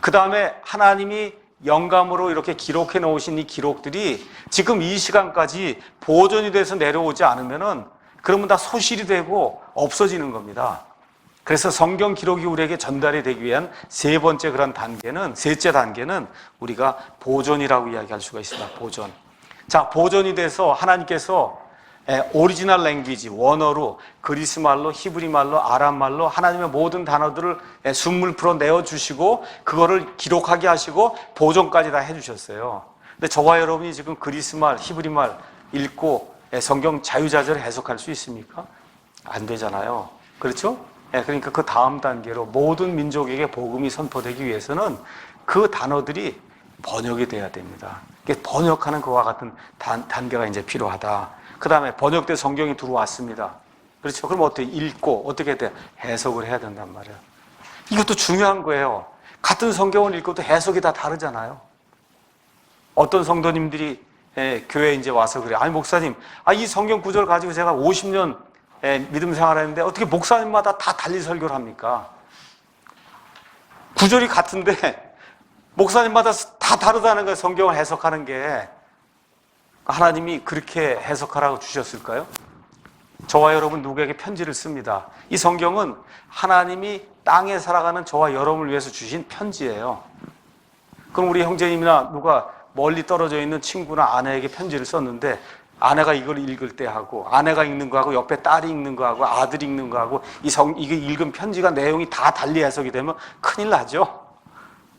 그 다음에 하나님이 영감으로 이렇게 기록해 놓으신 이 기록들이 지금 이 시간까지 보존이 돼서 내려오지 않으면은 그러면 다 소실이 되고 없어지는 겁니다. 그래서 성경 기록이 우리에게 전달이 되기 위한 셋째 단계는 우리가 보존이라고 이야기할 수가 있습니다. 보존. 자, 보존이 돼서 하나님께서 오리지널 랭귀지, 원어로 그리스 말로, 히브리 말로, 아람 말로 하나님의 모든 단어들을 숨을 풀어 내어주시고 그거를 기록하게 하시고 보존까지 다 해주셨어요. 근데 저와 여러분이 지금 그리스 말, 히브리 말 읽고 성경 자유자재로 해석할 수 있습니까? 안 되잖아요. 그렇죠? 그러니까 그 다음 단계로 모든 민족에게 복음이 선포되기 위해서는 그 단어들이 번역이 돼야 됩니다. 번역하는 그와 같은 단계가 이제 필요하다. 그 다음에 번역된 성경이 들어왔습니다. 그렇죠? 그럼 어떻게 읽고 어떻게 돼? 해석을 해야 된단 말이에요. 이것도 중요한 거예요. 같은 성경을 읽고도 해석이 다 다르잖아요. 어떤 성도님들이 교회에 이제 와서 그래. 아니 목사님, 이 성경 구절 가지고 제가 50년 믿음 생활했는데 어떻게 목사님마다 다 달리 설교를 합니까? 구절이 같은데 목사님마다 다 다르다는 거예요. 성경을 해석하는 게. 하나님이 그렇게 해석하라고 주셨을까요? 저와 여러분 누구에게 편지를 씁니다. 이 성경은 하나님이 땅에 살아가는 저와 여러분을 위해서 주신 편지예요. 그럼 우리 형제님이나 누가 멀리 떨어져 있는 친구나 아내에게 편지를 썼는데 아내가 이걸 읽을 때 하고 아내가 읽는 거하고 옆에 딸이 읽는 거하고 아들이 읽는 거하고 이게 읽은 편지가 내용이 다 달리 해석이 되면 큰일 나죠.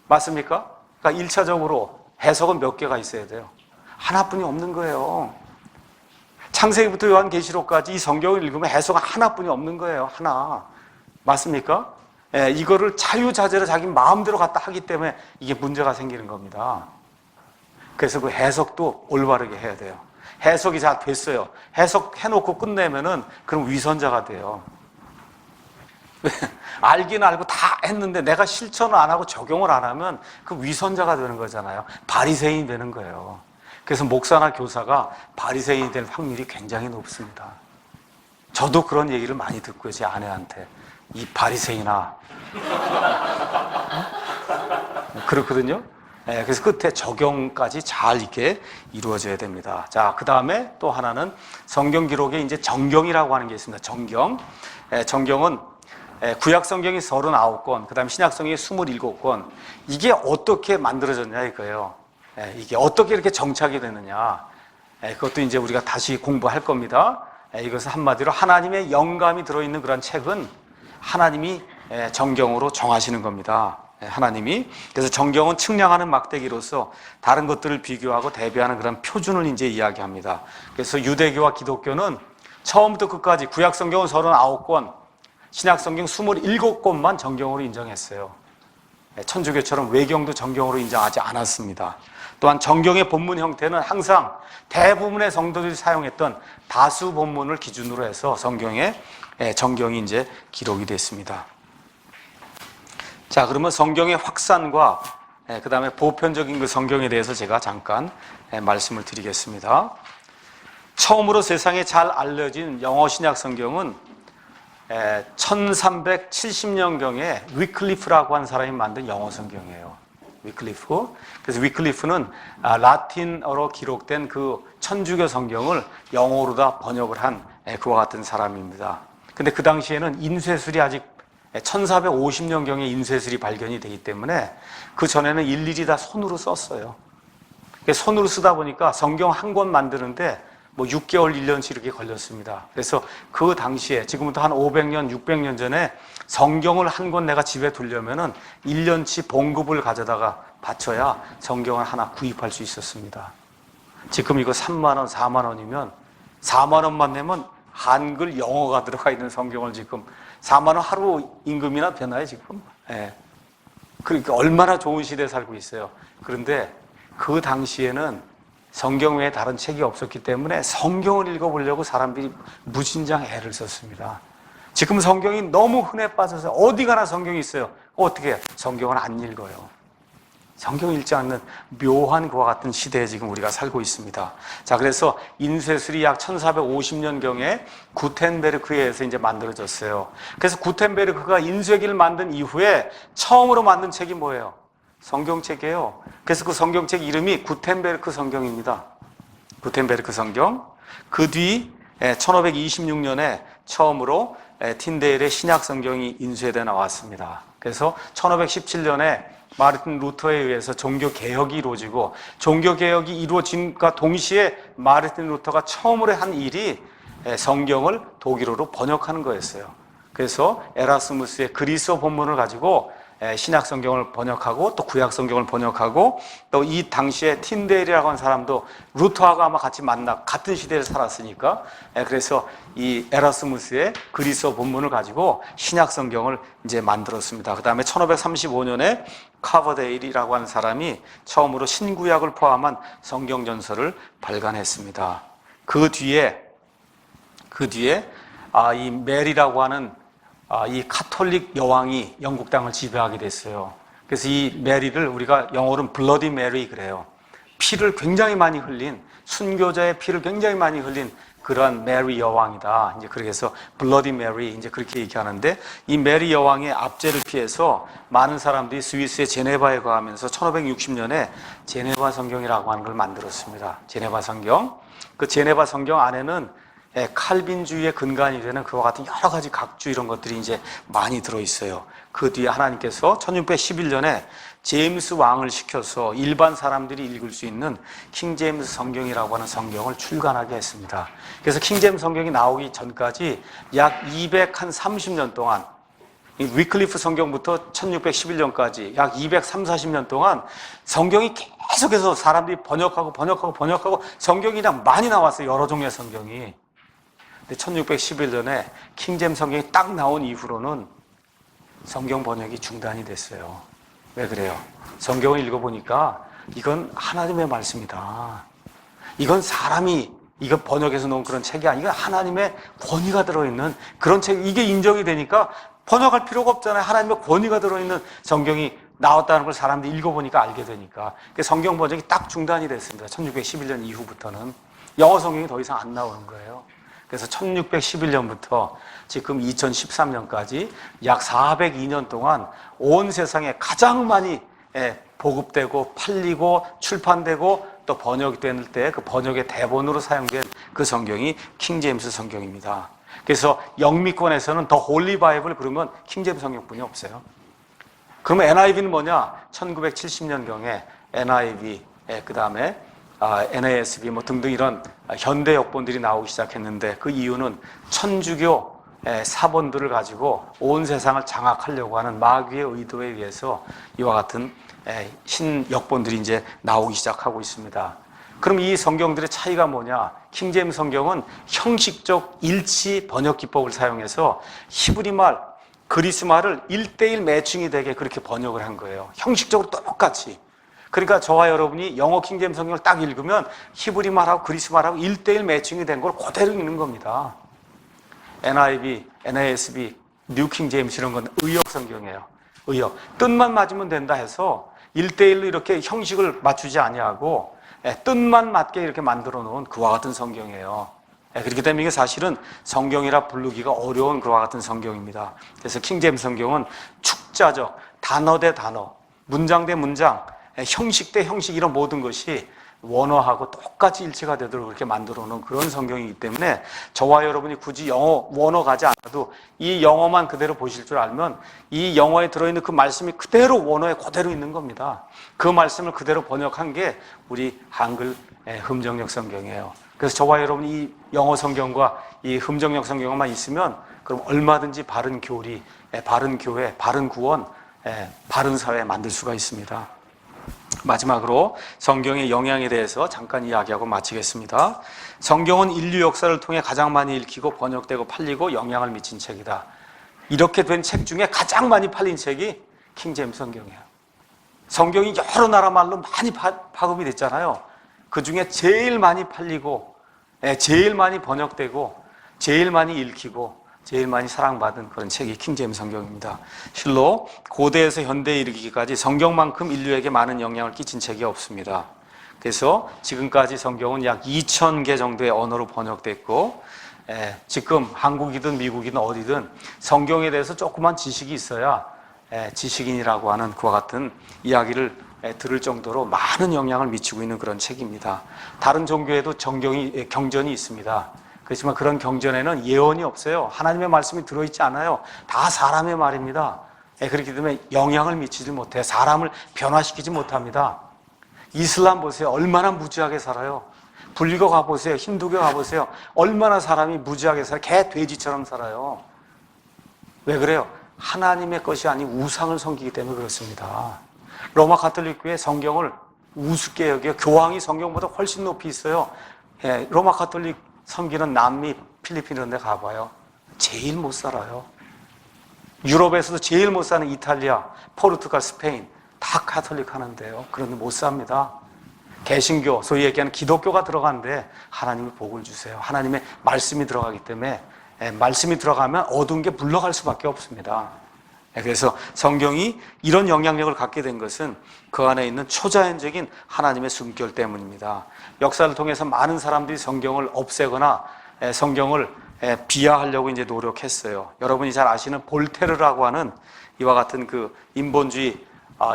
맞습니까? 그러니까 1차적으로 해석은 몇 개가 있어야 돼요. 하나뿐이 없는 거예요. 창세기부터 요한계시록까지 이 성경을 읽으면 해석 하나뿐이 없는 거예요. 하나. 맞습니까? 이거를 자유자재로 자기 마음대로 갖다 하기 때문에 이게 문제가 생기는 겁니다. 그래서 그 해석도 올바르게 해야 돼요. 해석이 잘 됐어요. 해석해놓고 끝내면은 그럼 위선자가 돼요. 알긴 알고 다 했는데 내가 실천을 안 하고 적용을 안 하면 그 위선자가 되는 거잖아요. 바리새인이 되는 거예요. 그래서 목사나 교사가 바리새인이 될 확률이 굉장히 높습니다. 저도 그런 얘기를 많이 듣고요. 제 아내한테. 이 바리새인아. 그렇거든요. 그래서 끝에 적용까지 잘 이렇게 이루어져야 됩니다. 자, 그 다음에 또 하나는 성경 기록에 이제 정경이라고 하는 게 있습니다. 정경. 정경은 구약 성경이 39권, 그 다음에 신약 성경이 27권. 이게 어떻게 만들어졌냐 이거예요. 이게 어떻게 이렇게 정착이 되느냐. 그것도 이제 우리가 다시 공부할 겁니다. 이것은 한마디로 하나님의 영감이 들어있는 그런 책은 하나님이 정경으로 정하시는 겁니다. 하나님이. 그래서 정경은 측량하는 막대기로서 다른 것들을 비교하고 대비하는 그런 표준을 이제 이야기합니다. 그래서 유대교와 기독교는 처음부터 끝까지 구약 성경은 39권, 신약 성경 27권만 정경으로 인정했어요. 천주교처럼 외경도 정경으로 인정하지 않았습니다. 또한 정경의 본문 형태는 항상 대부분의 성도들이 사용했던 다수 본문을 기준으로 해서 정경이 이제 기록이 됐습니다. 자, 그러면 성경의 확산과 그 다음에 보편적인 그 성경에 대해서 제가 잠깐 말씀을 드리겠습니다. 처음으로 세상에 잘 알려진 영어 신약 성경은 1370년경에 위클리프라고 한 사람이 만든 영어 성경이에요. 위클리프. 그래서 위클리프는 라틴어로 기록된 그 천주교 성경을 영어로 다 번역을 한 그와 같은 사람입니다. 근데 그 당시에는 인쇄술이 아직 1450년경에 인쇄술이 발견이 되기 때문에 그 전에는 일일이 다 손으로 썼어요. 손으로 쓰다 보니까 성경 한 권 만드는데 6개월, 1년치 이렇게 걸렸습니다. 그래서 그 당시에 지금부터 한 500년, 600년 전에 성경을 한 권 내가 집에 두려면은 1년치 봉급을 가져다가 바쳐야 성경을 하나 구입할 수 있었습니다. 지금 이거 3만 원, 4만 원이면 4만 원만 내면 한글 영어가 들어가 있는 성경을 지금 4만 원 하루 임금이나 되나요, 지금? 예. 그러니까 얼마나 좋은 시대에 살고 있어요. 그런데 그 당시에는 성경 외에 다른 책이 없었기 때문에 성경을 읽어보려고 사람들이 무진장 애를 썼습니다. 지금 성경이 너무 흔해 빠져서 어디 가나 성경이 있어요. 어떻게 해요? 성경을 안 읽어요. 성경 읽지 않는 묘한 그와 같은 시대에 지금 우리가 살고 있습니다. 자, 그래서 인쇄술이 약 1450년경에 구텐베르크에 의해서 이제 만들어졌어요. 그래서 구텐베르크가 인쇄기를 만든 이후에 처음으로 만든 책이 뭐예요? 성경책이에요. 그래서 그 성경책 이름이 구텐베르크 성경입니다. 구텐베르크 성경. 그 뒤 1526년에 처음으로 틴데일의 신약 성경이 인쇄되어 나왔습니다. 그래서 1517년에 마르틴 루터에 의해서 종교개혁이 이루어지고, 종교개혁이 이루어진과 동시에 마르틴 루터가 처음으로 한 일이 성경을 독일어로 번역하는 거였어요. 그래서 에라스무스의 그리스어 본문을 가지고 신약 성경을 번역하고 또 구약 성경을 번역하고, 또 이 당시에 틴데일이라고 하는 사람도 루터하고 아마 같이 같은 시대를 살았으니까, 그래서 이 에라스무스의 그리스어 본문을 가지고 신약 성경을 이제 만들었습니다. 그 다음에 1535년에 카버데일이라고 하는 사람이 처음으로 신구약을 포함한 성경 전서를 발간했습니다. 그 뒤에 이 메리라고 하는 이 카톨릭 여왕이 영국 땅을 지배하게 됐어요. 그래서 이 메리를 우리가 영어로는 블러디 메리 그래요. 피를 굉장히 많이 흘린, 순교자의 피를 굉장히 많이 흘린 그러한 메리 여왕이다. 이제 그렇게 해서 블러디 메리 이제 그렇게 얘기하는데, 이 메리 여왕의 압제를 피해서 많은 사람들이 스위스의 제네바에 가면서 1560년에 제네바 성경이라고 하는 걸 만들었습니다. 제네바 성경. 그 제네바 성경 안에는 칼빈주의의 근간이 되는 그와 같은 여러 가지 각주 이런 것들이 이제 많이 들어있어요. 그 뒤에 하나님께서 1611년에 제임스 왕을 시켜서 일반 사람들이 읽을 수 있는 킹제임스 성경이라고 하는 성경을 출간하게 했습니다. 그래서 킹제임스 성경이 나오기 전까지 약 230년 동안, 이 위클리프 성경부터 1611년까지 약 230~40년 동안 성경이 계속해서 사람들이 번역하고 성경이 그냥 많이 나왔어요. 여러 종류의 성경이. 근데 1611년에 킹제임스 성경이 딱 나온 이후로는 성경 번역이 중단이 됐어요. 왜 그래요? 성경을 읽어보니까 이건 하나님의 말씀이다. 이건 사람이 이거 번역해서 놓은 그런 책이 아니고 하나님의 권위가 들어있는 그런 책, 이게 인정이 되니까 번역할 필요가 없잖아요. 하나님의 권위가 들어있는 성경이 나왔다는 걸 사람들이 읽어보니까 알게 되니까. 성경 번역이 딱 중단이 됐습니다. 1611년 이후부터는 영어 성경이 더 이상 안 나오는 거예요. 그래서 1611년부터 지금 2013년까지 약 402년 동안 온 세상에 가장 많이 보급되고 팔리고 출판되고 또 번역이 될 때 그 번역의 대본으로 사용된 그 성경이 킹제임스 성경입니다. 그래서 영미권에서는 더 홀리 바이블 그러면 킹제임스 성경뿐이 없어요. 그러면 NIV는 뭐냐? 1970년경에 NIV, 그 다음에 NASB 뭐 등등 이런 현대 역본들이 나오기 시작했는데, 그 이유는 천주교 사본들을 가지고 온 세상을 장악하려고 하는 마귀의 의도에 의해서 이와 같은 신역본들이 이제 나오기 시작하고 있습니다. 그럼 이 성경들의 차이가 뭐냐? 킹제임스 성경은 형식적 일치 번역 기법을 사용해서 히브리말, 그리스말을 1:1 매칭이 되게 그렇게 번역을 한 거예요. 형식적으로 똑같이. 그러니까 저와 여러분이 영어 킹제임스 성경을 딱 읽으면 히브리말하고 그리스말하고 1:1 매칭이 된 걸 그대로 읽는 겁니다. NIV, NASB, 뉴 킹제임스 이런 건 의역 성경이에요. 의역. 뜻만 맞으면 된다 해서 1:1로 이렇게 형식을 맞추지 아니하고 뜻만 맞게 이렇게 만들어 놓은 그와 같은 성경이에요. 그렇기 때문에 이게 사실은 성경이라 부르기가 어려운 그와 같은 성경입니다. 그래서 킹제임스 성경은 축자적, 단어 대 단어, 문장 대 문장, 형식 대 형식 이런 모든 것이 원어하고 똑같이 일치가 되도록 그렇게 만들어 놓은 그런 성경이기 때문에 저와 여러분이 굳이 영어 원어 가지 않아도 이 영어만 그대로 보실 줄 알면 이 영어에 들어있는 그 말씀이 그대로 원어에 그대로 있는 겁니다. 그 말씀을 그대로 번역한 게 우리 한글 흠정역 성경이에요. 그래서 저와 여러분이 이 영어 성경과 이 흠정역 성경만 있으면 그럼 얼마든지 바른 교리, 바른 교회, 바른 구원, 바른 사회 만들 수가 있습니다. 마지막으로 성경의 영향에 대해서 잠깐 이야기하고 마치겠습니다. 성경은 인류 역사를 통해 가장 많이 읽히고 번역되고 팔리고 영향을 미친 책이다. 이렇게 된 책 중에 가장 많이 팔린 책이 킹제임스 성경이에요. 성경이 여러 나라 말로 많이 파급이 됐잖아요. 그 중에 제일 많이 팔리고 제일 많이 번역되고 제일 많이 읽히고 제일 많이 사랑받은 그런 책이 킹제임스 성경입니다. 실로 고대에서 현대에 이르기까지 성경만큼 인류에게 많은 영향을 끼친 책이 없습니다. 그래서 지금까지 성경은 약 2,000개 정도의 언어로 번역됐고, 지금 한국이든 미국이든 어디든 성경에 대해서 조그만 지식이 있어야 지식인이라고 하는 그와 같은 이야기를 들을 정도로 많은 영향을 미치고 있는 그런 책입니다. 다른 종교에도 경전이 있습니다. 그렇지만 그런 경전에는 예언이 없어요. 하나님의 말씀이 들어있지 않아요. 다 사람의 말입니다. 그렇기 때문에 영향을 미치지 못해요. 사람을 변화시키지 못합니다. 이슬람 보세요. 얼마나 무지하게 살아요. 불교 가보세요. 힌두교 가보세요. 얼마나 사람이 무지하게 살아요. 개, 돼지처럼 살아요. 왜 그래요? 하나님의 것이 아닌 우상을 섬기기 때문에 그렇습니다. 로마 가톨릭교회 성경을 우습게 여겨요. 교황이 성경보다 훨씬 높이 있어요. 로마 가톨릭 섬기는 남미, 필리핀 이런 데 가봐요. 제일 못 살아요. 유럽에서도 제일 못 사는 이탈리아, 포르투갈, 스페인 다 가톨릭 하는데요. 그런데 못 삽니다. 개신교, 소위 얘기하는 기독교가 들어가는데 하나님이 복을 주세요. 하나님의 말씀이 들어가기 때문에 말씀이 들어가면 어두운 게 물러갈 수밖에 없습니다. 그래서 성경이 이런 영향력을 갖게 된 것은 그 안에 있는 초자연적인 하나님의 숨결 때문입니다. 역사를 통해서 많은 사람들이 성경을 없애거나 성경을 비하하려고 이제 노력했어요. 여러분이 잘 아시는 볼테르라고 하는 이와 같은 그 인본주의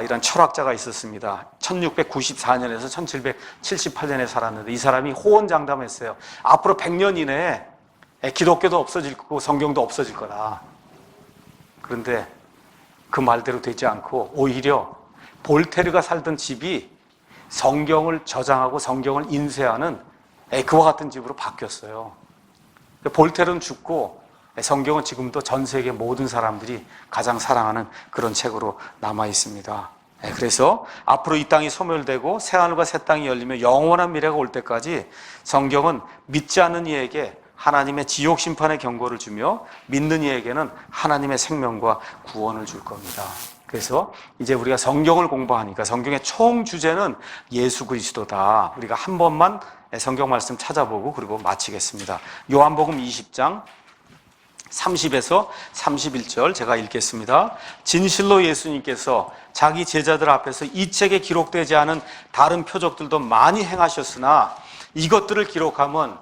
이런 철학자가 있었습니다. 1694년에서 1778년에 살았는데 이 사람이 호언장담했어요. 앞으로 100년 이내에 기독교도 없어질 거고 성경도 없어질 거다. 그런데 그 말대로 되지 않고 오히려 볼테르가 살던 집이 성경을 저장하고 성경을 인쇄하는 그와 같은 집으로 바뀌었어요. 볼테르는 죽고 성경은 지금도 전 세계 모든 사람들이 가장 사랑하는 그런 책으로 남아 있습니다. 그래서 앞으로 이 땅이 소멸되고 새하늘과 새 땅이 열리며 영원한 미래가 올 때까지 성경은 믿지 않는 이에게 하나님의 지옥 심판의 경고를 주며 믿는 이에게는 하나님의 생명과 구원을 줄 겁니다. 그래서 이제 우리가 성경을 공부하니까 성경의 총 주제는 예수 그리스도다. 우리가 한 번만 성경 말씀 찾아보고 그리고 마치겠습니다. 요한복음 20장 30에서 31절 제가 읽겠습니다. 진실로 예수님께서 자기 제자들 앞에서 이 책에 기록되지 않은 다른 표적들도 많이 행하셨으나 이것들을 기록하면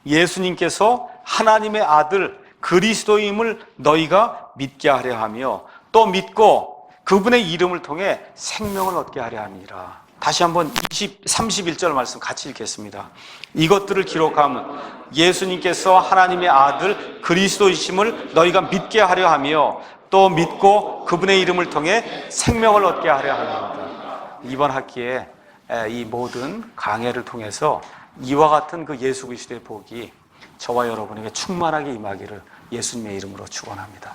예수님께서 하나님의 아들 그리스도임을 너희가 믿게 하려 하며 또 믿고 그분의 이름을 통해 생명을 얻게 하려 함이라. 다시 한번 31절 말씀 같이 읽겠습니다. 이것들을 기록하면 예수님께서 하나님의 아들 그리스도이심을 너희가 믿게 하려 하며 또 믿고 그분의 이름을 통해 생명을 얻게 하려 합니다. 이번 학기에 이 모든 강해를 통해서 이와 같은 그 예수 그리스도의 복이 저와 여러분에게 충만하게 임하기를 예수님의 이름으로 축원합니다.